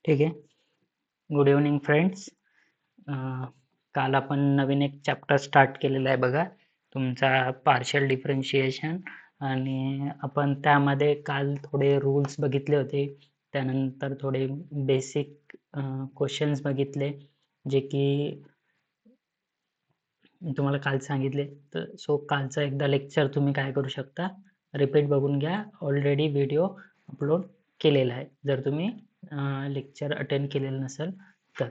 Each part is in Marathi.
ठीक आहे. Good evening friends. काल आपण नवीन एक चॅप्टर स्टार्ट केलेला आहे बघा, तुमचा पार्शियल डिफरन्शिएशन. आणि आपण त्यामध्ये काल थोडे रूल्स बघितले होते, त्यानंतर थोडे बेसिक क्वेश्चन्स बघितले जे की मी तुम्हाला काल सांगितले. तर कालचं एकदा लेक्चर तुम्ही काय करू शकता, रिपीट बघून घ्या. ऑलरेडी व्हिडिओ अपलोड केलेला आहे जर तुम्ही लेक्चर अटेंड केलेलं नसेल तर.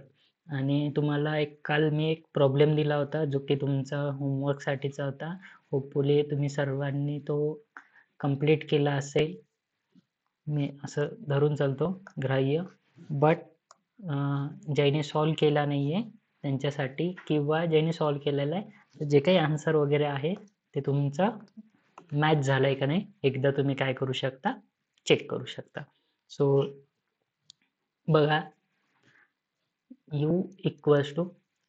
आणि तुम्हाला काल मी एक प्रॉब्लेम दिला होता जो की तुमचा होमवर्कसाठीचा होता. होपफुली तुम्ही सर्वांनी तो कंप्लीट केला असेल, मी असं धरून चालतो ग्राह्य. बट ज्याने सॉल्व केला नाही आहे त्यांच्यासाठी, किंवा ज्याने सॉल्व केलेलं आहे जे काही आन्सर वगैरे आहे ते तुमचं मॅच झालं आहे का नाही एकदा तुम्ही काय करू शकता, चेक करू शकता. सो बघा, u इक्वल्स टू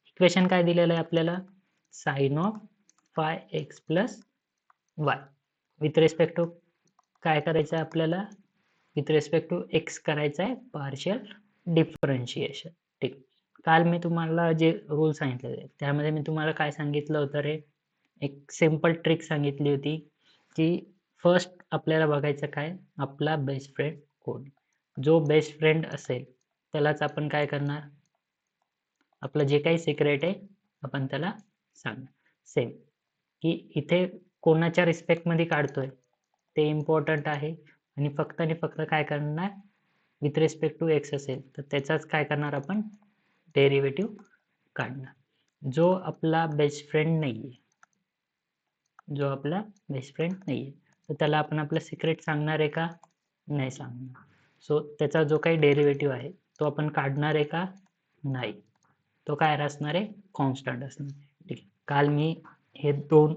इक्वेशन काय दिलेलं आहे आपल्याला, sine of phi x plus y. With respect to काय करायचं आहे आपल्याला, विथ रिस्पेक्ट टू एक्स करायचं आहे पार्शियल डिफरन्शिएशन. ठीक. काल मी तुम्हाला जे रूल सांगितले त्यामध्ये मी तुम्हाला काय सांगितलं होतं रे, एक सिंपल ट्रिक सांगितली होती की फर्स्ट आपल्याला बघायचं काय, आपला बेस्ट फ्रेंड कोण. जो बेस्ट फ्रेंड असेल त्यालाच आपण काय करणार, आपलं जे काही सिक्रेट आहे आपण त्याला सांगणार. सेम की इथे कोणाच्या रिस्पेक्टमध्ये काढतोय ते इम्पॉर्टंट आहे. आणि फक्त काय करणार, विथ रिस्पेक्ट टू एक्स असेल तर त्याचाच काय करणार आपण, डेरिव्हेटिव्ह काढणार. जो आपला बेस्ट फ्रेंड नाहीये, जो आपला बेस्ट फ्रेंड नाहीये तर त्याला आपण आपलं सिक्रेट सांगणार आहे का, नाही सांगणार. सो त्याचा जो काही डेरिव्हेटिव्ह आहे तो आपण काढणार आहे का, नाही. तो काय असणार आहे, कॉन्स्टंट असणार. ठीक आहे. काल मी हे 2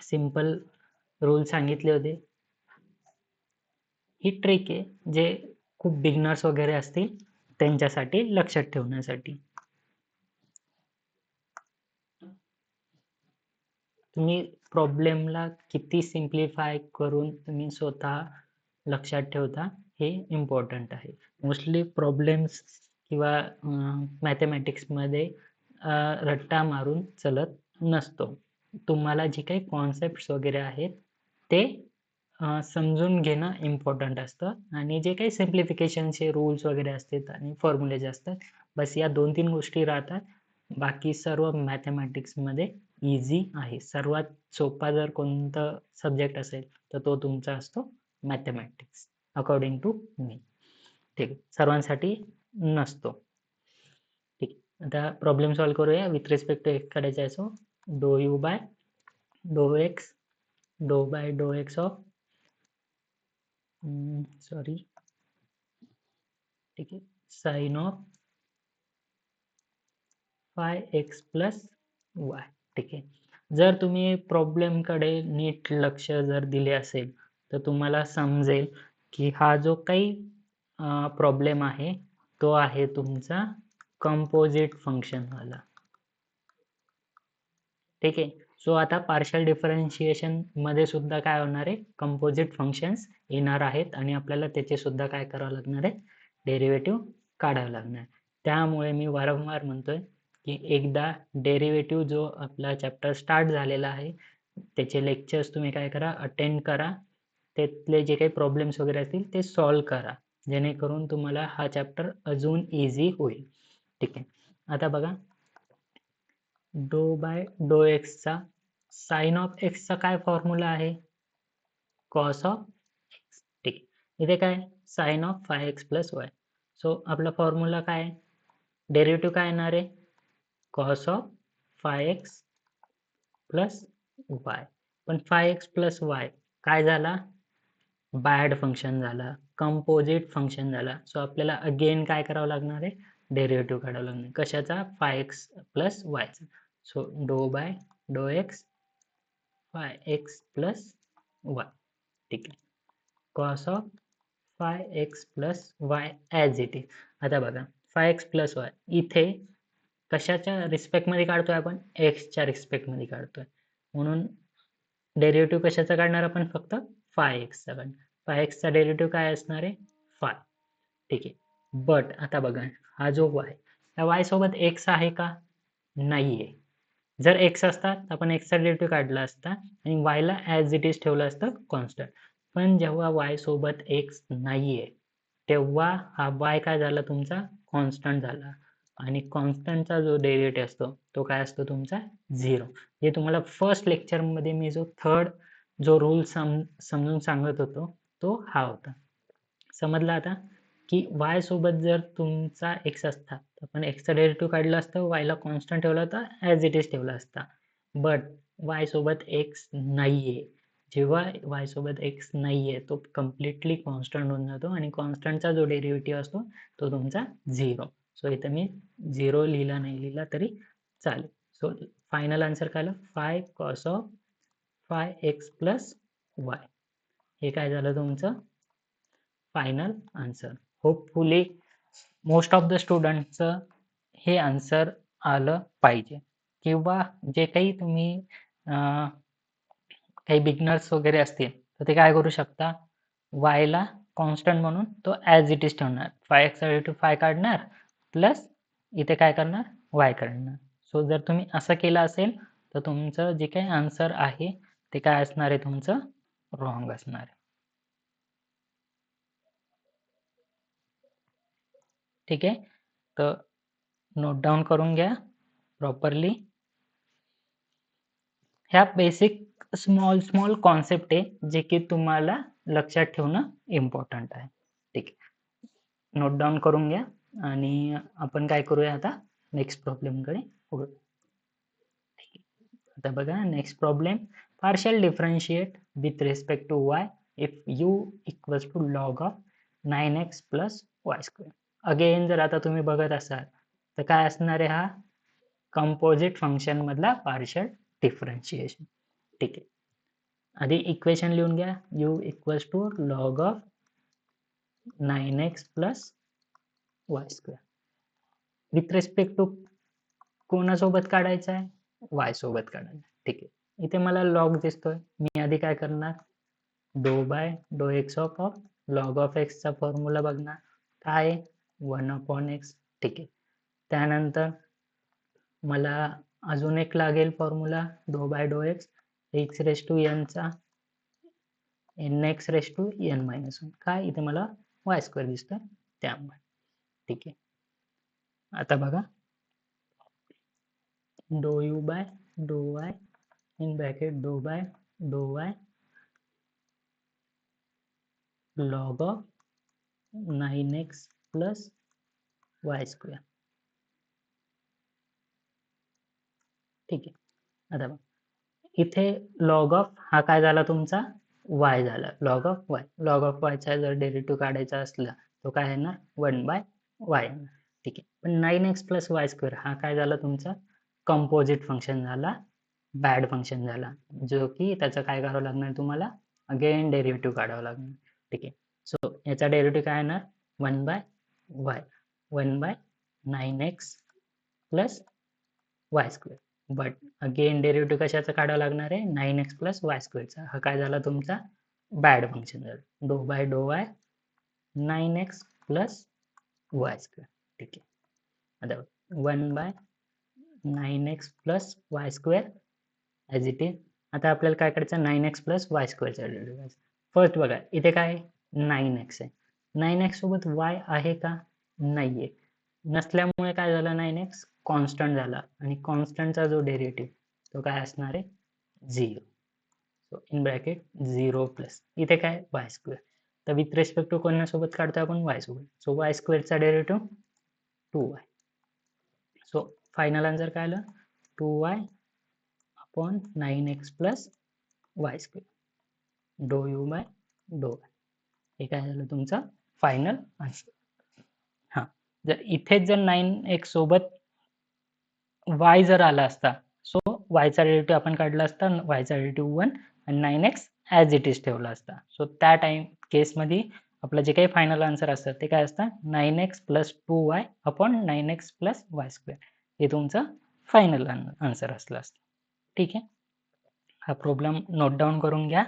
सिंपल रूल सांगितले होते. ही ट्रिक आहे जे खूप बिगनर्स वगैरे असतील त्यांच्यासाठी लक्षात ठेवण्यासाठी. तुम्ही प्रॉब्लेमला किती सिम्प्लिफाय करून तुम्ही स्वतः लक्षात ठेवता हे इम्पॉर्टंट आहे. मोस्टली प्रॉब्लेम्स किंवा मॅथमॅटिक्समध्ये रट्टा मारून चलत नसतो. तुम्हाला जे काही कॉन्सेप्ट्स वगैरे आहेत ते समजून घेणं इम्पॉर्टंट असतं. आणि जे काही सिम्प्लिफिकेशनचे रूल्स वगैरे असतात आणि फॉर्म्युले जे असतात, बस या 2-3 गोष्टी राहतात. बाकी सर्व मॅथमॅटिक्समध्ये इझी आहे. सर्वात सोपा जर कोणता सब्जेक्ट असेल तर तो तुमचा असतो मॅथमॅटिक्स, अकॉर्डिंग टू मी. ठीक आहे, सर्वांसाठी नसतो. ठीक. आता प्रॉब्लेम सॉल्व करूया. विथ रिस्पेक्ट टू एक्स काढायचा आहे. सो डो यू बाय डो एक्स, डो बाय डो एक्स ऑफ सॉरी, ठीक आहे, sine of phi x plus y. ठीक आहे. जर तुम्ही प्रॉब्लेमकडे नीट लक्ष जर दिले असेल तर तुम्हाला समजेल की हा जो काही प्रॉब्लेम आहे तो आहे तुमचा कंपोजिट फंक्शन वाला. ठीक आहे. सो आता पार्शियल डिफरन्शिएशन मध्ये सुद्धा काय होणार आहे, कंपोजिट फंक्शन्स येणार आहेत आणि आपल्याला त्याचे सुद्धा काय करावं लागणार आहे, डेरिव्हेटिव्ह काढावं लागणार. त्यामुळे मी वारंवार म्हणतोय की एकदा डेरिव्हेटिव्ह जो आपला चॅप्टर स्टार्ट झालेला आहे त्याचे लेक्चर्स तुम्ही काय करा, अटेंड करा. त्यातले जे काही प्रॉब्लेम्स वगैरे असतील ते सॉल्व करा, जेणेकरून तुम्हाला हा चॅप्टर अजून इझी होईल. ठीक आहे. आता बघा, डो बाय डो एक्सचा साइन ऑफ एक्सचा काय फॉर्म्युला आहे, कॉस ऑफ एक्स. ठीक. इथे काय, sine of phi x plus y. So आपला फॉर्म्युला काय, डेरिव्हेटिव्ह काय येणार आहे, cos of phi x plus y. पण फाय एक्स प्लस वाय काय झाला, बॅड फंक्शन झाला, कंपोजिट फंक्शन झाला. सो आपल्याला अगेन काय करावं लागणार आहे, डेरिव्हेटिव्ह काढावं लागणार. कशाचा, फाय एक्स प्लस वायचा. सो डो बाय डो x phi x plus y. ठीक आहे. Cos of phi x plus y as it is. आता बघा, फाय एक्स प्लस वाय इथे कशाच्या रिस्पेक्टमध्ये काढतोय आपण, एक्सच्या रिस्पेक्टमध्ये काढतोय. म्हणून डेरिव्हेटिव्ह कशाचा काढणार आपण, फक्त फाय एक्सचा काढणार. फाय एक्सचा डेरिव्हेटिव्ह काय असणार आहे, फाय. ठीक आहे. बट आता बघा, हा जो y, त्या y सोबत x आहे का? नाहीये. जर x असता तर आपण x चा डेरिव्हेटिव्ह काढला असता आणि y ला ॲज इट इज ठेवलं असतं कॉन्स्टंट. पण जेव्हा y सोबत x नाहीये, तेव्हा हा y काय झाला तुमचा? कॉन्स्टंट झाला. आणि कॉन्स्टंटचा जो डेरिव्हेटिव्ह असतो तो काय असतो तुमचा? 0. हे तुम्हाला फर्स्ट लेक्चरमध्ये मी जो थर्ड जो रूल समजून सांगत होतो तो हा होता. समजलं आता? की y सोबत जर तुमचा x असता तर आपण x चा डेरिव्हेटिव्ह काढला असतं, y ला कॉन्स्टंट ठेवला होता, ॲज इट इज ठेवला असता. बट y सोबत x नाहीये. जेव्हा y सोबत x नाहीये तो कंप्लीटली कॉन्स्टंट होऊन जातो आणि कॉन्स्टंटचा जो डेरिव्हेटिव्ह असतो तो तुमचा 0. सो इथं मी 0 लिहिला नाही लिहिला तरी चालेल. सो फायनल आन्सर काय आलं? phi cos of phi x plus y. हे काय झालं तुमचं? Final answer. Hopefully most of the स्टुडंटचं हे आन्सर आलं पाहिजे. किंवा जे काही तुम्ही काही बिगनर्स वगैरे असतील तर ते काय करू शकता? y ला कॉन्स्टंट म्हणून तो ॲज इट इज ठेवणार. phi x चा डेरिव्हेटिव्ह phi काढणार प्लस इथे काय करणार? y काढणार. सो जर तुम्ही असं केलं असेल तर तुमचं जे काही आन्सर आहे ते काय असणार आहे तुमचं? रॉंग असणार आहे. ठीक आहे? तर नोट डाउन करून घ्या प्रॉपरली. ह्या बेसिक स्मॉल कॉन्सेप्ट आहे जे की तुम्हाला लक्षात ठेवणं इम्पॉर्टंट आहे. ठीक आहे. नोट डाउन करून घ्या आणि आपण काय करूया आता नेक्स्ट प्रॉब्लेमकडे वळू. ठीक आहे. आता बघा next problem. Partial differentiate with respect to y if u equals to log of 9x plus y square. Again जर आता तुम्ही बघत असाल तर काय असणार आहे? हा कंपोजिट फंक्शन मधला पार्शियल डिफरन्शिएशन. ठीक आहे. आधी इक्वेशन लिहून घ्या. u equals to log of 9x plus y square. With respect to कोणासोबत काढायचं आहे? y सोबत काढायचं. ठीक आहे. इथे मला log दिसतोय. मी आधी काय करणार? डो बाय डो x of log of x चा फॉर्म्युला बघणार. काय? 1/x. ठीक आहे. त्यानंतर मला अजून एक लागेल फॉर्म्युला डो बाय डो x x raise to n चा nx raise to n minus 1. काय? इथे मला वाय स्क्वेअर दिसतोय त्यामुळे. ठीक आहे. आता बघा d u by d y in bracket d by d y log of 9x plus y square. ठीक आहे. आता बघा इथे लॉग ऑफ हा काय झाला तुमचा? y झाला. Log of y. Log of y चा जर डेरिव्हेटिव्ह काढायचा असला तो काय येणार? 1/y येणार. ठीक आहे. पण 9x प्लस वाय स्क्वेअर हा काय झाला तुमचा? कंपोजिट फंक्शन झाला, बॅड फंक्शन झाला, जो की त्याचं काय करावं लागणार तुम्हाला? अगेन डेरिव्हेटिव्ह काढावं लागणार. ठीक आहे. सो याचा डेरिव्हेटिव्ह काय येणार? 1/y. 1/9x plus y square. But again derivative कशाचा काढावा लागणार आहे? 9x plus y स्क्वेअरचा. हा काय झाला तुमचा? बॅड फंक्शन झाला. डो by d Y 9x plus y square. ठीक आहे. आता 1/9x plus y square as it is. आता आपल्याला काय करायचं? 9x प्लस वाय स्क्वेअरचा डेरिव्हेटिव्ह. फर्स्ट बघा इथे काय 9x आहे. 9x सोबत y आहे का? नाहीये. नसल्यामुळे काय झालं? 9x कॉन्स्टंट झाला आणि कॉन्स्टंटचा जो डेरिव्हेटिव्ह तो काय असणार आहे? 0. सो इन ब्रॅकेट 0 प्लस इथे काय? Y square. तर विथ रिस्पेक्ट टू कोणासोबत काढतो आपण? वाय सोबत. सो वाय स्क्वेअरचा derivative 2y. So final answer काय आलं? 2y upon 9x plus y square. D u by d y. हे काय झालं तुमचं फायनल आन्सर. हां, जर इथेच जर 9x सोबत y जर आला असता, सो y चा डेरिव्हेटिव्ह आपण काढला असता, y चा डेरिव्हेटिव्ह 1 आणि 9x ॲज इट इज ठेवला असता. सो त्या केसमध्ये आपलं जे काही फायनल आन्सर असतं ते काय असतं? 9x plus 2y upon 9x plus y square. हे तुमचं फायनल आन्सर असलं असतं. ठीक आहे. हा प्रॉब्लेम नोट डाऊन करून घ्या.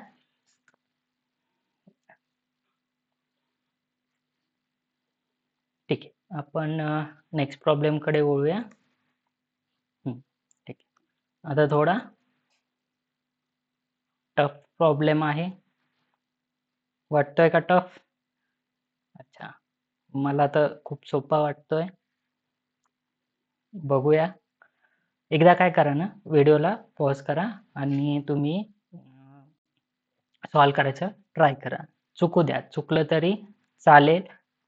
ठीक आहे, आपण नेक्स्ट प्रॉब्लेमकडे वळूया. ठीक आहे, आता थोडा टफ प्रॉब्लेम आहे. वाटतोय का टफ? अच्छा, मला तर खूप सोपा वाटतोय. बघूया. एकदा काय करा ना, व्हिडिओला पॉज करा आणि तुम्ही सॉल्व करायचं ट्राय करा. चुकू द्या, चुकलं तरी चालेल,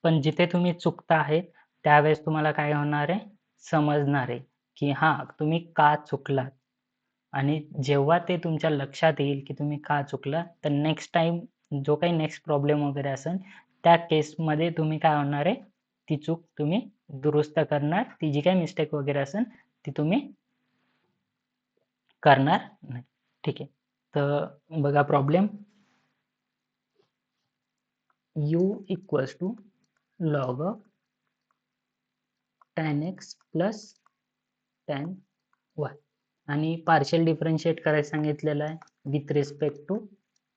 पण जिथे तुम्ही चुकता आहेत त्यावेळेस तुम्हाला काय होणार आहे, समजणार आहे की हां, तुम्ही का चुकलात. आणि जेव्हा ते तुमच्या लक्षात येईल की तुम्ही का चुकला, तर नेक्स्ट टाइम जो काही नेक्स्ट प्रॉब्लेम वगैरे असेल त्या केसमध्ये तुम्ही काय होणार आहे, ती चूक तुम्ही दुरुस्त करणार. ती जी काही मिस्टेक वगैरे असेल ती तुम्ही करणार नाही. ठीक आहे, तर बघा problem. u equals to log of tan x plus tan y आणि पार्शियल डिफरन्शिएट करायला सांगितलेलं आहे विथ रिस्पेक्ट टू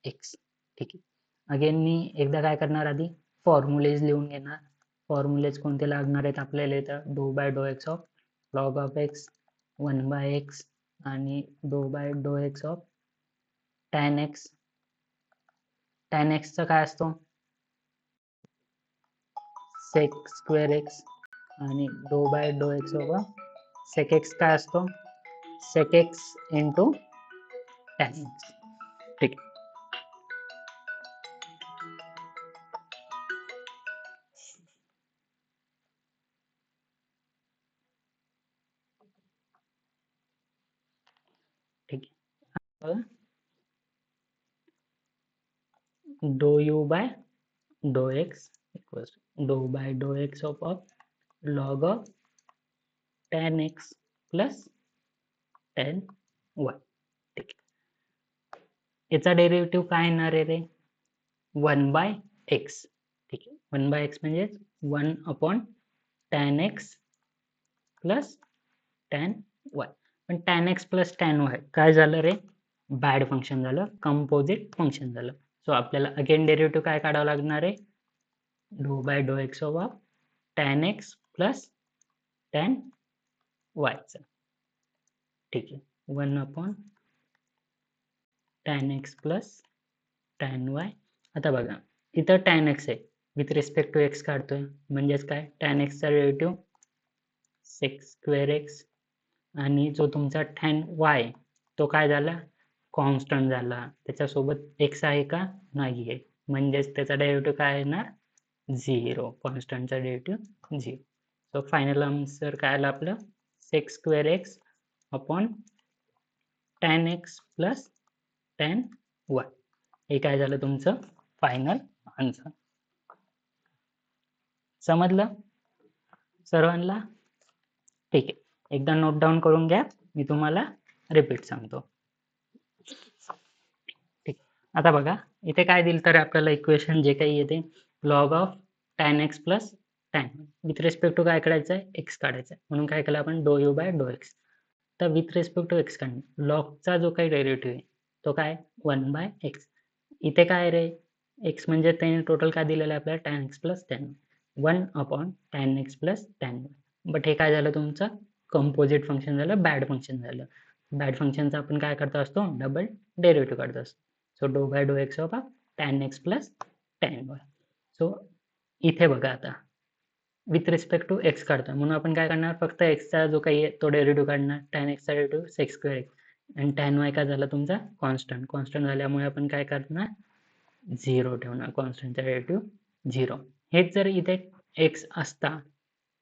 x. ठीक आहे, अगेन मी एकदा काय करणार, आधी फॉर्म्युलेज लिहून घेणार. फॉर्म्युलेज कोणते लागणार आहेत आपल्याला इथं, डो बाय डो x of log of x 1 by x आणि डो बाय डो x of tan x. tan एक्सचं काय असतो, सेक स्क्वेअर एक्स आणि डो बाय डो एक्स ओव्हर सेक एक्स काय असतो, sec x into tan x. ठीक आहे, ठीक आहे. डो यू बाय डो एक्स इक्वल्स डो बाय डो x of log of tan x plus tan y. ठीक आहे, याचा डेरिव्हेटिव्ह काय येणार आहे रे, 1 बाय एक्स. ठीक आहे, 1 बाय एक्स म्हणजे 1 upon tan x plus tan y. पण tan x plus tan y काय झालं रे, बॅड फंक्शन झालं, कंपोजिट फंक्शन झालं. सो आपल्याला अगेन डेरिव्हेटिव्ह काय काढावं लागणार आहे, डो बाय डो x over tan x plus tan वायचं. ठीक आहे, 1 upon tan x plus tan y. आता बघा इथं टॅन एक्स आहे, विथ रिस्पेक्ट टू एक्स काढतोय म्हणजेच काय, टॅन एक्सचा डेरिव्हेटिव्ह सेक स्क्वेअर एक्स आणि जो तुमचा टॅन वाय तो काय झाला, कॉन्स्टंट झाला. त्याच्यासोबत एक्स आहे का, नाही आहे, म्हणजेच त्याचा डेरिव्हेटिव्ह काय येणार, 0. कॉन्स्टंटचा डेरिव्हेटिव्ह 0. सो फायनल आन्सर काय आलं आपलं, sec square x upon tan x plus tan y. हे काय झालं तुमचं फायनल आन्सर. समजलं सर्वांना? ठीक आहे, एकदा नोट डाऊन करून घ्या, मी तुम्हाला रिपीट सांगतो. ठीक, आता बघा इथे काय दिलं तर आपल्याला इक्वेशन जे काही येते, log of tan x plus tan with respect to काय काढायचं आहे, एक्स काढायचं आहे. म्हणून काय केलं आपण, डो यू बाय डो एक्स. तर विथ रिस्पेक्ट टू एक्स काढणे, लॉगचा जो काही डेरिव्हेटिव्ह आहे तो काय 1 बाय एक्स. इथे काय रे, एक्स म्हणजे त्याने टोटल काय दिलेलं आहे आपल्याला, tan x plus tan 1 upon tan x plus tan. But हे काय झालं तुमचं कंपोजिट फंक्शन झालं, बॅड फंक्शन झालं. बॅड फंक्शनचा आपण काय करतो असतो, डबल डेरिव्हेटिव्ह काढतो असतो. सो डो बाय डो x of tan x plus tan y. So इथे बघा आता विथ रिस्पेक्ट टू एक्स काढतो म्हणून आपण काय करणार, फक्त एक्सचा जो काही आहे तो डेरिव्हेटिव्ह काढणार. टॅन एक्सचा डेरिव्हेटिव्ह सेक स्क्वेअर एक्स आणि टॅन वाय काय झाला तुमचा कॉन्स्टंट. कॉन्स्टंट झाल्यामुळे आपण काय करणार, 0 ठेवणार. कॉन्स्टंटचा डेरिव्हेटिव्ह 0. हेच जर इथे एक्स असता,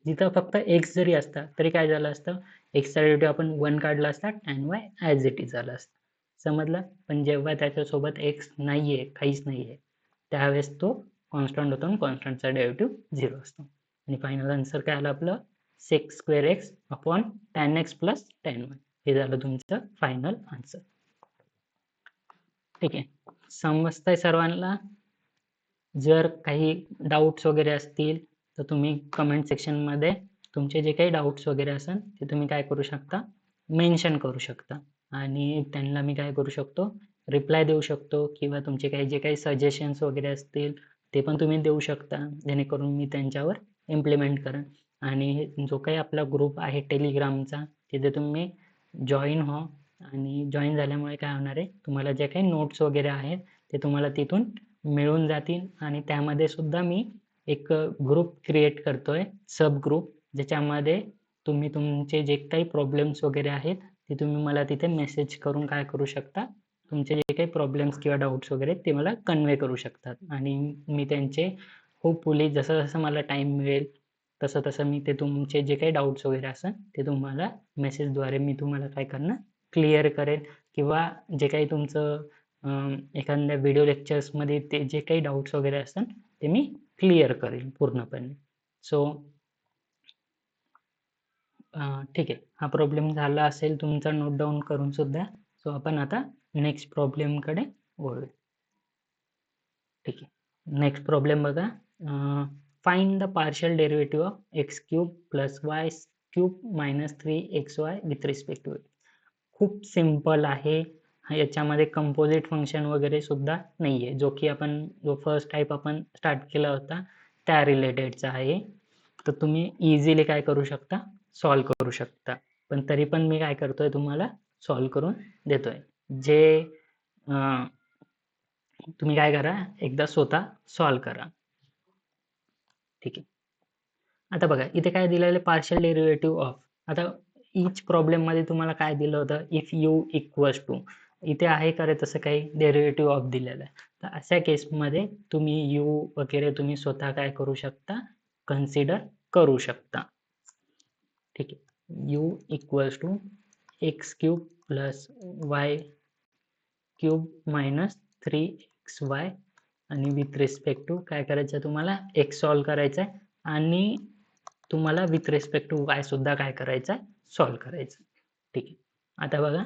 जिथं फक्त एक्स जरी असता तरी काय झालं असतं, एक्सचा डेरिव्हेटिव्ह आपण 1 काढला असता, tan y as it is झालं असतं. समजलं? पण जेव्हा त्याच्यासोबत एक्स नाहीये, काहीच नाहीये, त्यावेळेस तो कॉन्स्टंट होतो आणि कॉन्स्टंटचा डेरिव्हेटिव्ह 0 असतो. आणि फायनल आन्सर काय आलं आपलं, sec square x upon tan x plus tan y. हे झालं तुमचं फायनल आन्सर. ठीक आहे, समजतंय सर्वांना? जर काही डाऊट्स वगैरे असतील तर तुम्ही कमेंट सेक्शनमध्ये तुमचे जे काही डाऊट्स वगैरे असेल ते तुम्ही काय करू शकता, मेन्शन करू शकता आणि त्यांना मी काय करू शकतो, रिप्लाय देऊ शकतो. किंवा तुमचे काही जे काही सजेशन्स वगैरे असतील ते पण तुम्ही देऊ शकता, जेणेकरून मी त्यांच्यावर इम्प्लिमेंट करा. आणि जो काही आपला ग्रुप आहे टेलिग्रामचा, तिथे तुम्ही जॉईन व्हा. आणि जॉईन झाल्यामुळे काय होणार आहे, तुम्हाला जे काही नोट्स वगैरे आहेत ते तुम्हाला तिथून मिळून जातील. आणि त्यामध्ये सुद्धा मी एक ग्रुप क्रिएट करतोय, सब ग्रुप, ज्याच्यामध्ये तुम्ही तुमचे जे काही प्रॉब्लेम्स वगैरे आहेत ते तुम्ही मला तिथे मेसेज करून काय करू शकता, तुमचे जे काही प्रॉब्लेम्स किंवा डाऊट्स वगैरे ते मला कन्वे करू शकतात. आणि मी त्यांचे होपफुली जसं जसं मला टाईम मिळेल तसं तसं मी ते तुमचे जे काही डाऊट्स वगैरे असेल ते तुम्हाला मेसेजद्वारे मी तुम्हाला काय करणार, क्लिअर करेन. किंवा जे काही तुमचं एखाद्या व्हिडिओ लेक्चर्समध्ये ते जे काही डाऊट्स वगैरे असतात ते मी क्लिअर करेन पूर्णपणे. सो ठीक आहे, हा प्रॉब्लेम झाला असेल तुमचा नोट डाऊन करून सुद्धा. सो आपण आता नेक्स्ट प्रॉब्लेमकडे वळूया. ठीक आहे, नेक्स्ट प्रॉब्लेम बघा. Find the partial derivative of x cube plus y cube minus 3xy with respect to. खूप सिंपल आहे. याच्यामध्ये कंपोजिट फंक्शन वगैरे सुद्धा नाही आहे, जो की आपण जो फर्स्ट टाईप आपण स्टार्ट केला होता त्या रिलेटेडचा आहे. तर तुम्ही इझिली काय करू शकता, सॉल्व करू शकता. पण तरी पण मी काय करतोय, तुम्हाला सॉल्व करून देतोय. जे तुम्ही काय करा, एकदा स्वतः सॉल्व करा. ठीक आहे. आता बघा इथे काय दिलेलं आहे, पार्शियल डेरिव्हेटिव्ह ऑफ. आता इच प्रॉब्लेम मध्ये तुम्हाला काय दिलं होतं, इफ यू इक्वल्स टू. इथे आहे का रे तसं काही डेरिव्हेटिव्ह ऑफ दिलेलं आहे. तर अशा केसमध्ये तुम्ही यू वगैरे तुम्ही स्वतः काय करू शकता, कन्सिडर करू शकता. ठीक आहे, u equals to x cube plus y cube minus 3xy. आणि विथ रिस्पेक्ट टू काय करायचं, तुम्हाला एक्स सॉल्व करायचा आहे आणि तुम्हाला विथ रिस्पेक्ट टू वाय सुद्धा काय करायचं आहे, सॉल्व करायचं. ठीक आहे. आता बघा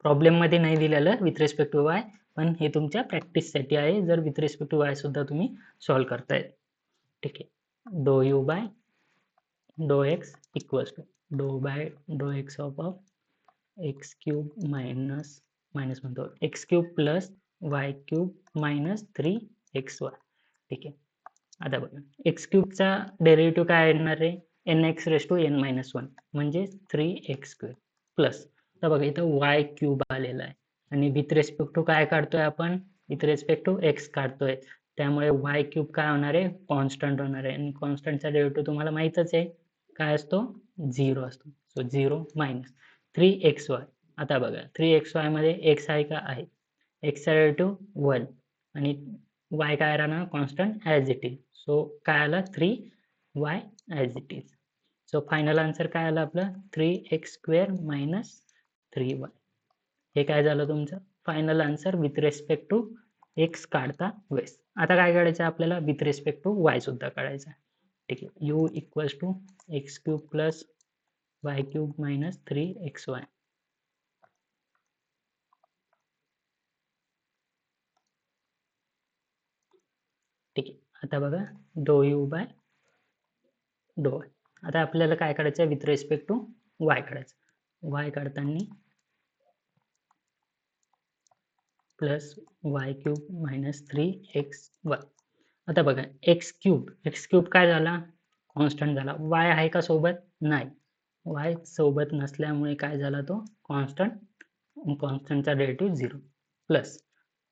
प्रॉब्लेम मध्ये नाही दिलेलं विथ रिस्पेक्ट टू वाय, पण हे तुमच्या प्रॅक्टिससाठी आहे, जर विथ रिस्पेक्ट टू वाय सुद्धा तुम्ही सॉल्व करताय. ठीक आहे, डो यू बाय डो x equals to d by डो x of x cube minus म्हणतो x cube plus y cube minus 3xy. ठीक आहे. आता बघा एक्स क्यूबचा डेरिव्हेटिव्ह काय येणार आहे, n x raise to n minus 1 म्हणजे 3x² प्लस. तर बघा इथं वाय क्यूब आलेला आहे आणि विथ रेस्पेक्ट टू काय काढतोय आपण, विथ रेस्पेक्ट टू एक्स काढतोय. त्यामुळे वाय क्यूब काय होणार आहे, कॉन्स्टंट होणार आहे. आणि कॉन्स्टंटचा डेरिव्हेटिव्ह तुम्हाला माहीतच आहे काय असतो, 0 असतो. So 0 minus 3xy. आता बघा 3xy मध्ये एक्स आहे का, आहे. एक्सचा डेरिव्हेटिव्ह 1 आणि वाय काय राहणार, constant as it is. So काय आलं, 3y as it is. So final answer काय आलं आपलं, 3x² मायनस 3y. हे काय झालं तुमचं final answer with respect to x काढता वेळेस. आता काय काढायचं आपल्याला, विथ रिस्पेक्ट टू वाय सुद्धा काढायचं. ठीक आहे, u equals to x cube plus y cube minus 3xy. ठीक आहे. आता बघा d u by d Y. आता आपल्याला काय काढायचं, विथ रिस्पेक्ट टू वाय काढायचं. वाय काढताना plus y cube minus 3xy. आता बघा एक्स क्यूब काय झाला, कॉन्स्टंट झाला. वाय आहे का सोबत, नाही. वाय सोबत नसल्यामुळे काय झाला तो कॉन्स्टंटचा derivative 0 plus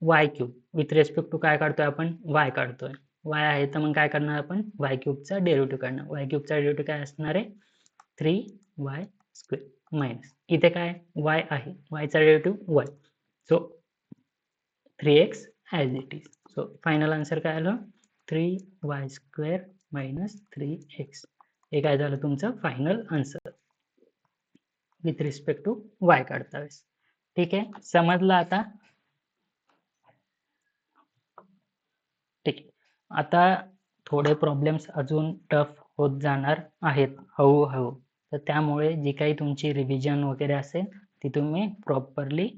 y cube with respect to काय काढतोय आपण, वाय काढतोय. वाय आहे तर मग काय करणार आपण, वाय क्यूबचा डेरिव्हेटिव्ह काढणार. वाय क्यूबचा डेरिव्हेटिव्ह काय असणार आहे, 3y² मायनस इथे काय वाय आहे, वायचा derivative 1. So 3x as it is. So final answer काय आलं, 3y² मायनस 3x. हे काय झालं तुमचं final answer with respect to y काढता वेळेस. ठीक आहे, समजलं आता. ठीक आहे, आता थोडे प्रॉब्लेम्स अजून टफ होत जाणार आहेत हळूहळू. तर त्यामुळे जी काही तुमची रिव्हिजन वगैरे असेल ती तुम्ही प्रॉपरली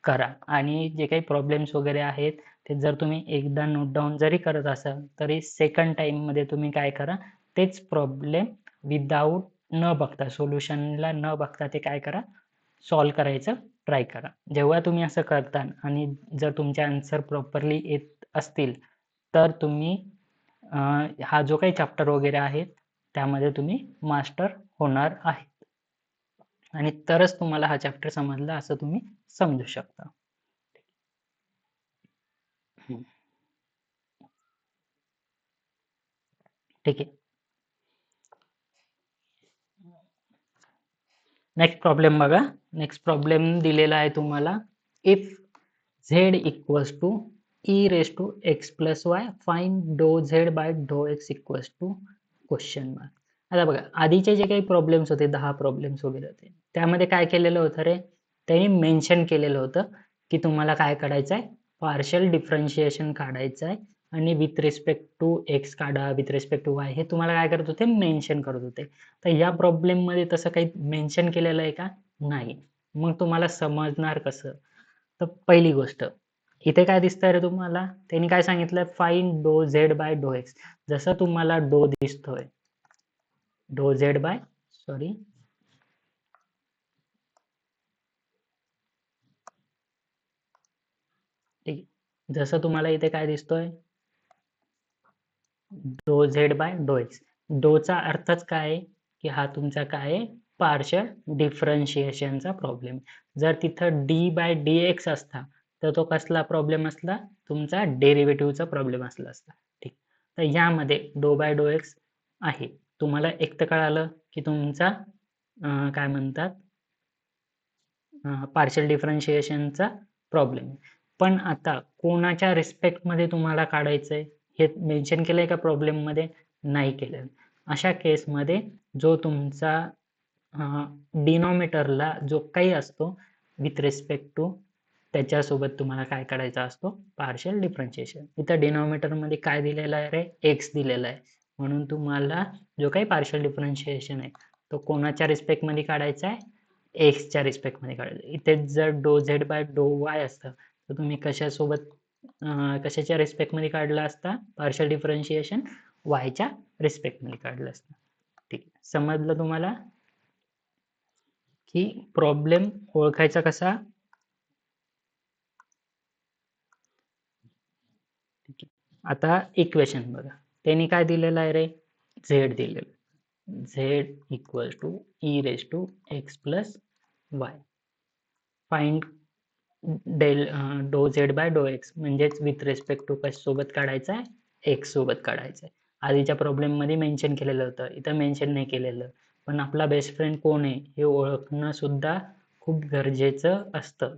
करा. आणि जे काही प्रॉब्लेम्स वगैरे आहेत ते जर तुम्ही एकदा नोट डाऊन जरी करत असाल तरी सेकंड टाईममध्ये तुम्ही काय करा, तेच प्रॉब्लेम विदाऊट न बघता, सोल्युशनला न बघता ते काय करा, सॉल्व करायचं ट्राय करा. जेव्हा तुम्ही असं करता आणि जर तुमचे आन्सर प्रॉपरली येत असतील तर तुम्ही हा जो काही चॅप्टर वगैरे आहे त्यामध्ये तुम्ही मास्टर होणार आहेत आणि तरच तुम्हाला हा चॅप्टर समजला असं तुम्ही समजू शकता. ठीक आहे. नेक्स्ट प्रॉब्लेम बघा. नेक्स्ट प्रॉब्लेम दिलेला आहे तुम्हाला, if z equals to e raise to x plus y fine d z by डो x equals to question mark. आता बघा, आधीचे जे काही प्रॉब्लेम्स होते, 10 प्रॉब्लेम्स वगैरे होते, त्यामध्ये काय केलेलं होतं रे, त्यांनी मेन्शन केलेलं होतं की तुम्हाला काय काढायचं आहे, पार्शियल डिफरन्शिएशन काढायचं आहे आणि विथ रिस्पेक्ट टू एक्स काढा, विथ रिस्पेक्ट टू वाय, हे तुम्हाला काय करत होते, मेन्शन करत होते. तर या प्रॉब्लेममध्ये तसं काही मेन्शन केलेलं आहे का, नाही. मग तुम्हाला समजणार कसं, तर पहिली गोष्ट इथे काय दिसतंय रे तुम्हाला, त्यांनी काय सांगितलं, फाईन डो झेड बाय डो एक्स. जसं तुम्हाला डो दिसतोय, डो झेड बाय सॉरी ठीक आहे, जसं तुम्हाला इथे काय दिसतोय, डो झेड बाय डो एक्स. डोचा अर्थच काय आहे की हा तुमचा काय आहे, पार्शियल डिफरन्शिएशनचा प्रॉब्लेम. जर तिथं डी बाय डी एक्स असता तर तो कसला प्रॉब्लेम असला, तुमचा डेरिव्हेटिव्हचा प्रॉब्लेम असला असता. ठीक, तर यामध्ये डो बाय डो एक्स आहे. तुम्हाला एक तर कळालं की तुमचा काय म्हणतात, पार्शियल डिफरन्शिएशनचा प्रॉब्लेम. पण आता कोणाच्या रिस्पेक्टमध्ये तुम्हाला काढायचं आहे हे मेन्शन केलं आहे का प्रॉब्लेममध्ये, नाही केलं. अशा केसमध्ये जो तुमचा डिनॉमिनेटरला जो काही असतो विथ रिस्पेक्ट टू त्याच्यासोबत तुम्हाला काय काढायचा असतो, पार्शियल डिफरन्शिएशन. इथं डिनॉमिनेटरमध्ये काय दिलेलं आहे रे, एक्स दिलेला आहे, म्हणून तुम्हाला जो काही पार्शियल डिफरन्शिएशन आहे तो कोणाच्या रिस्पेक्टमध्ये काढायचा आहे, एक्सच्या रिस्पेक्टमध्ये काढायचं. इथे जर डो झेड बाय डो वाय असतं तर तुम्ही कशासोबत कशाच्या रिस्पेक्टमध्ये काढला असता, पार्शियल डिफरन्शिएशन वायच्या रिस्पेक्टमध्ये काढलं असतं. ठीक आहे, समजलं तुम्हाला की प्रॉब्लेम ओळखायचा कसा. ठीक आहे, आता इक्वेशन बघा, त्यांनी काय दिलेलं आहे रे, झेड दिलेलं, z equal to e raise to x plus y. Find del do z by डो एक्स, म्हणजेच विथ रिस्पेक्ट टू कशासोबत काढायचा आहे, एक्स सोबत काढायचं आहे. आधीच्या प्रॉब्लेममध्ये मेन्शन केलेलं होतं, इथं मेन्शन नाही केलेलं. पण आपला बेस्ट फ्रेंड कोण आहे हे ओळखणं सुद्धा खूप गरजेचं असतं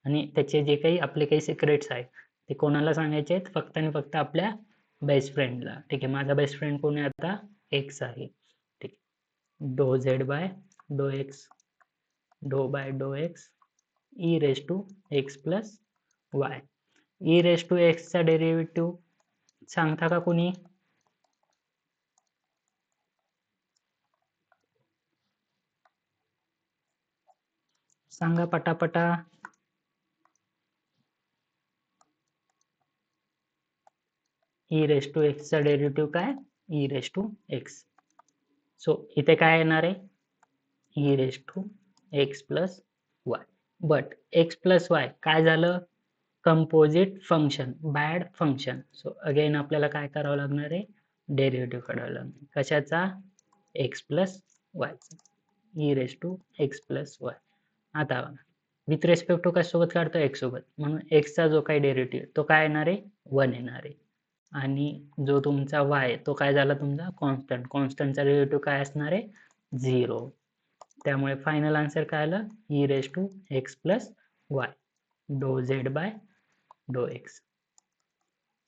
आणि त्याचे जे काही आपले काही सिक्रेट्स आहेत ते कोणाला सांगायचे आहेत, फक्त आणि फक्त आपल्या बेस्ट फ्रेंडला. ठीक आहे, माझा बेस्ट फ्रेंड कोण आहे आता, एक्स आहे. ठीक, डो झेड बाय डो एक्स, डो बाय डो x e raise to x plus y. E raise to एक्सचा डेरिव्हेटिव्ह सांगता का कोणी, सांगा पटापटा. ई रेस टू एक्सचा डेरिव्हेटिव्ह काय, e raise to x. So इथे काय येणार आहे, e raise to x plus y. But x plus y काय झालं, composite function, bad function. So again आपल्याला काय करावं लागणार आहे, डेरिव्हेटिव्ह काढावं लागणार. कशाचा, एक्स प्लस वायचा, e raise to x plus y. आता विथ रिस्पेक्ट टू कशासोबत काढतो, एक्स सोबत, म्हणून एक्सचा जो काही डेरिव्हेटिव्ह तो काय येणार आहे, 1 येणार आहे. आणि जो तुमचा वाय तो काय झाला तुमचा कॉन्स्टंट, कॉन्स्टंटचा डेरिव्हेटिव्ह काय असणार आहे, 0. त्यामुळे फायनल आन्सर काय आलं, e raise to x plus y, do z by डो एक्स.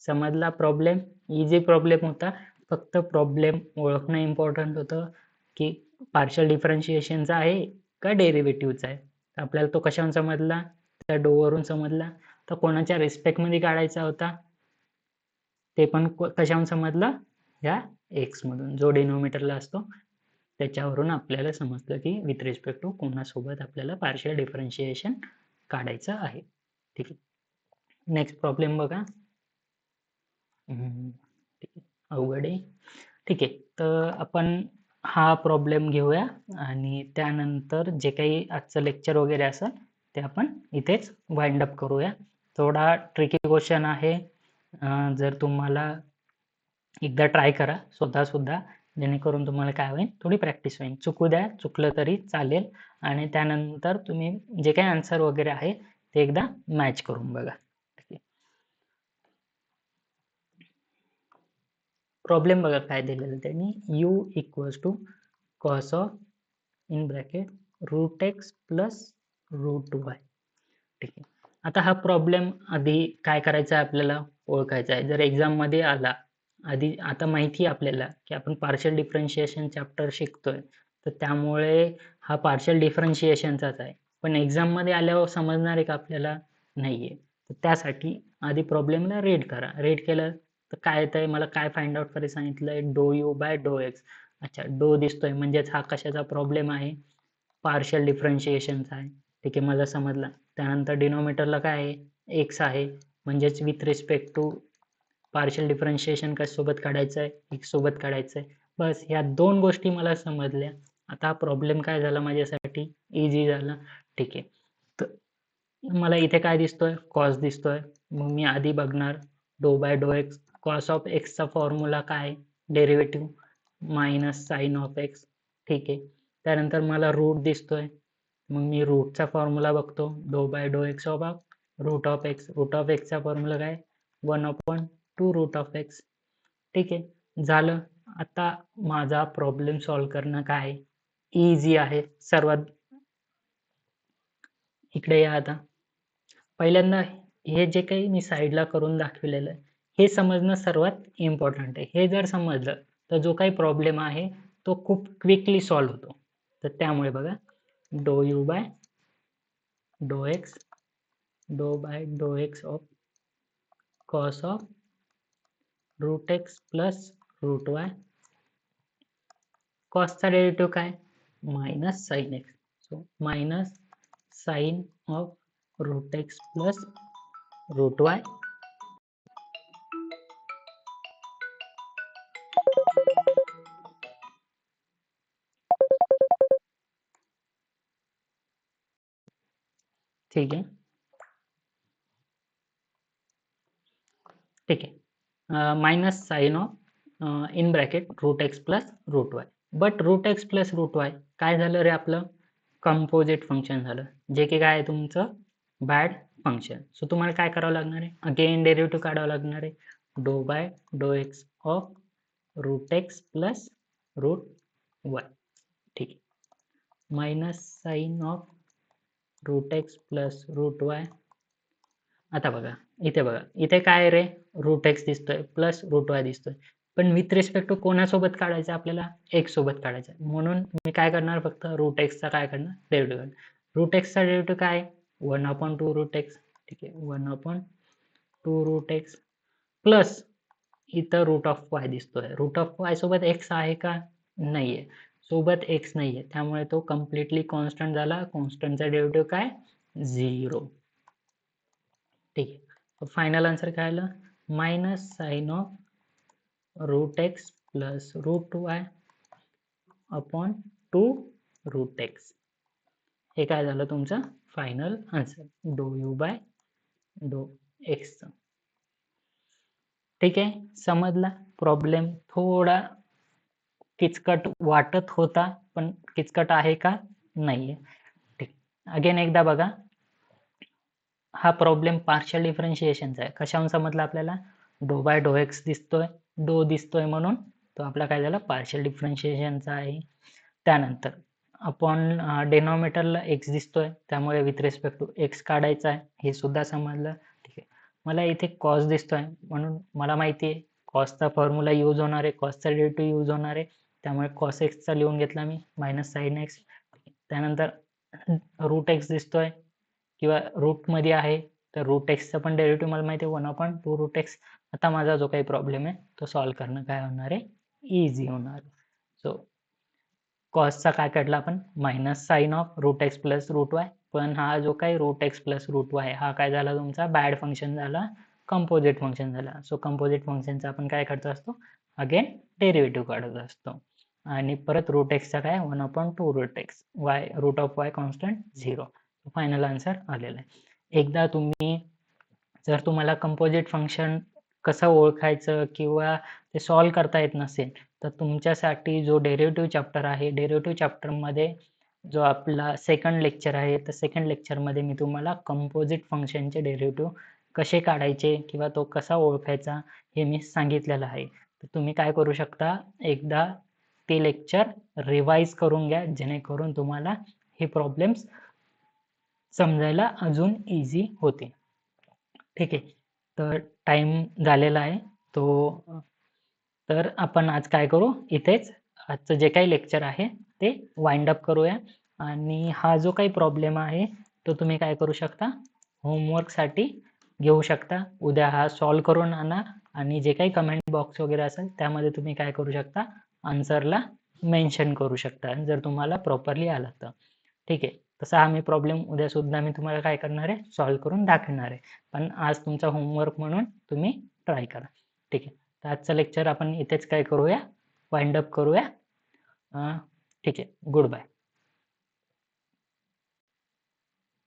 समजला प्रॉब्लेम, इझी प्रॉब्लेम होता. फक्त प्रॉब्लेम ओळखणं इम्पॉर्टंट होतं की पार्शियल डिफरन्शिएशनचा आहे का डेरिव्हेटिव्हचा आहे. आपल्याला तो कशावरून समजला, त्या डोवरून समजला. तर कोणाच्या रिस्पेक्टमध्ये काढायचा होता ते पण कशावरून समजलं, या एक्समधून जो डिनोमिनेटरला असतो त्याच्यावरून आपल्याला समजलं की विथ रिस्पेक्ट टू कोणासोबत आपल्याला पार्शियल डिफरन्शिएशन काढायचं आहे. ठीक आहे, नेक्स्ट प्रॉब्लेम बघा. ठीक आहे, अवघड आहे. ठीक आहे, तर आपण हा प्रॉब्लेम घेऊया आणि त्यानंतर जे काही आजचं लेक्चर वगैरे असेल ते आपण इथेच वाइंड अप करूया. थोडा ट्रिकी क्वेश्चन आहे. जर तुम्हाला एकदा ट्राय करा स्वतः सुद्धा, जेणेकरून तुम्हाला काय होईल, थोडी प्रॅक्टिस होईल. चुकू द्या, चुकलं तरी चालेल आणि त्यानंतर तुम्ही जे काही आन्सर वगैरे आहे ते एकदा मॅच करून बघा. प्रॉब्लेम बघा काय दिलेलं त्यांनी, u equals to cos of in bracket root x plus root y. ठीक आहे. आता हा प्रॉब्लेम आधी काय करायचा आहे आपल्याला ओळखायचा आहे. जर एक्झाममध्ये आला, आधी आता माहिती आहे आपल्याला की आपण पार्शियल डिफरन्शिएशन चॅप्टर शिकतोय, तर त्यामुळे हा पार्शियल डिफरन्शिएशनचाच आहे. पण एक्झाममध्ये आल्यावर समजणार आहे का आपल्याला? नाही आहे. तर त्यासाठी आधी प्रॉब्लेमला रीड करा. रीड केलं तर काय येतंय, मला काय फाइंड आउट करायला सांगितलंय, डो यू बाय डो एक्स. अच्छा, डो दिसतोय म्हणजेच हा कशाचा प्रॉब्लेम आहे, पार्शियल डिफरन्शिएशनचा आहे. ठीक आहे, मला समजलं. त्यानंतर डिनोमिनेटरला काय आहे, एक्स आहे, म्हणजेच with respect to partial differentiation कशासोबत काढायचं आहे, एक्स सोबत काढायचं आहे. बस ह्या दोन गोष्टी मला समजल्या. आता हा प्रॉब्लेम काय झाला माझ्यासाठी, इझी झाला. ठीक आहे, तर मला इथे काय दिसतोय, कॉस दिसतोय. मग मी आधी बघणार डो बाय डो एक्स. कॉस ऑफ एक्सचा फॉर्म्युला काय, derivative minus sine of x. ठीक आहे, त्यानंतर मला रूट दिसतोय, मग मी रूटचा फॉर्म्युला बघतो, डो बाय डो x of root of x. Root of एक्सचा फॉर्म्युला काय, 1/2 रूट ऑफ एक्स. ठीक आहे, झालं. आता माझा प्रॉब्लेम सॉल्व्ह करणं काय इझी आहे. सर्वात इकडे या. आता पहिल्यांदा हे जे काही मी साईडला करून दाखवलेलं आहे, हे समजणं सर्वात इम्पॉर्टंट आहे. हे जर समजलं तर जो काही प्रॉब्लेम आहे तो खूप क्विकली सॉल्व्ह होतो. तर त्यामुळे बघा, डो यू बाय डो एक्स, डो बाय डो x of cos of root x plus root y. कॉसचा डेरिव्हेटिव्ह काय, minus sine x. So minus sine of root x plus root y. ठीक आहे, ठीक आहे. Minus sine of in bracket root x plus root y. But root x plus root y काय झालं रे आपलं, कंपोजिट फंक्शन झालं, जे की काय आहे तुमचं बॅड फंक्शन. सो तुम्हाला काय करावं लागणार आहे, अगेन डेरिव्हेटिव्ह काढावं लागणार आहे, डो बाय डो x of root x plus root y. ठीक आहे, minus sine of root x plus root y. आता बघा इथे, बघा इथे काय रे, रूट एक्स दिसतोय प्लस रूट वाय दिसतोय, पण विथ रिस्पेक्ट टू कोणासोबत काढायचं आपल्याला, एक्स सोबत काढायचं. म्हणून मी काय करणार, फक्त रूट एक्सचा काय करणार, डेरिव्हेटिव्ह करणार. रूट एक्सचा डेरिव्हेटिव्ह काय, 1/2 रूट एक्स. ठीक आहे, 1/2 रूट एक्स प्लस इथं रूट ऑफ वाय दिसतोय. रूट ऑफ वाय सोबत एक्स आहे का, नाहीये, सोबत एक्स नाहीये, त्यामुळे तो कम्प्लिटली कॉन्स्टंट झाला. कॉन्स्टंटचा डेरिव्हेटिव्ह काय, 0. ठीक आहे, तो फायनल आन्सर काय आलं, minus sine of root x plus root y upon 2 root x. हे काय झालं तुमचं final answer, do u by डो एक्स. ठीक आहे, समजला प्रॉब्लेम. थोडा किचकट वाटत होता, पण किचकट आहे का, नाहीये. ठीक, अगेन एकदा बघा, हा प्रॉब्लेम पार्शियल डिफरन्शिएशनचा आहे. कशावरून समजलं आपल्याला, डो बाय डो एक्स दिसतोय, डो दिसतोय, म्हणून तो आपला काय झाला पार्शियल डिफरन्शिएशनचा आहे. त्यानंतर अपॉन डेनॉमिनेटरला एक्स दिसतोय, त्यामुळे विथ रिस्पेक्ट टू एक्स काढायचा आहे, हे सुद्धा समजलं. ठीक आहे, मला इथे कॉस दिसतोय, म्हणून मला माहिती आहे कॉसचा फॉर्म्युला यूज होणार आहे, कॉसचा डेरिव्हेटिव्ह यूज होणार आहे, त्यामुळे कॉस एक्सचा लिहून घेतला मी, मायनस साइन एक्स. त्यानंतर रूट एक्स दिसतोय किंवा रूटमध्ये आहे, तर रूट एक्सचा पण डेरिव्हेटिव्ह मला माहिती आहे, 1/2 रूट एक्स. आता माझा जो काही प्रॉब्लेम आहे तो सॉल्व्ह करणं काय होणार आहे, इझी होणार. सो कॉसचा काय काढला आपण, minus sine of root x plus root y. पण हा जो काही root x plus root y हा काय झाला तुमचा बॅड फंक्शन झाला, कंपोजिट फंक्शन झाला. सो कंपोजिट फंक्शनचा आपण काय करत असतो, अगेन डेरिव्हेटिव्ह काढत असतो. आणि परत रूट एक्सचा काय, 1/2 root x, y root of y constant 0. Final answer आलेला आहे. एकदा तुम्ही जर तुम्हाला कंपोजिट फंक्शन कसं ओळखायचं किंवा ते सॉल्व्ह करता येत नसेल, तर तुमच्यासाठी जो डेरिव्हेटिव्ह चॅप्टर आहे, डेरिव्हेटिव्ह चॅप्टरमध्ये जो आपला सेकंड लेक्चर आहे, तर सेकंड लेक्चरमध्ये मी तुम्हाला कंपोझिट फंक्शनचे डेरिव्हेटिव्ह कसे काढायचे किंवा तो कसा ओळखायचा हे मी सांगितलेलं आहे. तर तुम्ही काय करू शकता, एकदा ते लेक्चर रिवाईज करून घ्या, जेणेकरून तुम्हाला हे प्रॉब्लेम्स समजायला अजून इझी होते. ठीक आहे. तर टाईम झालेला आहे. तर आपण आज काय करू, इथेच आजचं जे काही लेक्चर आहे ते वाइंड अप करूया आणि हा जो काही प्रॉब्लेम आहे तो तुम्ही काय करू शकता, होमवर्कसाठी घेऊ शकता. उद्या हा सॉल्व्ह करून आणा आणि जे काही कमेंट बॉक्स वगैरे असेल त्यामध्ये तुम्ही काय करू शकता, आन्सरला मेन्शन करू शकता जर तुम्हाला प्रॉपरली आलं तर. ठीक आहे. तसा हा प्रॉब्लेम उद्यासुद्धा मी तुम्हाला काय करणार आहे, सॉल्व्ह करून दाखवणार आहे. पण आज तुमचा होमवर्क म्हणून तुम्ही ट्राय करा. ठीक आहे. तर आजचं लेक्चर आपण इथेच काय करूया, वाइंड अप करूया. ठीक आहे. Good bye.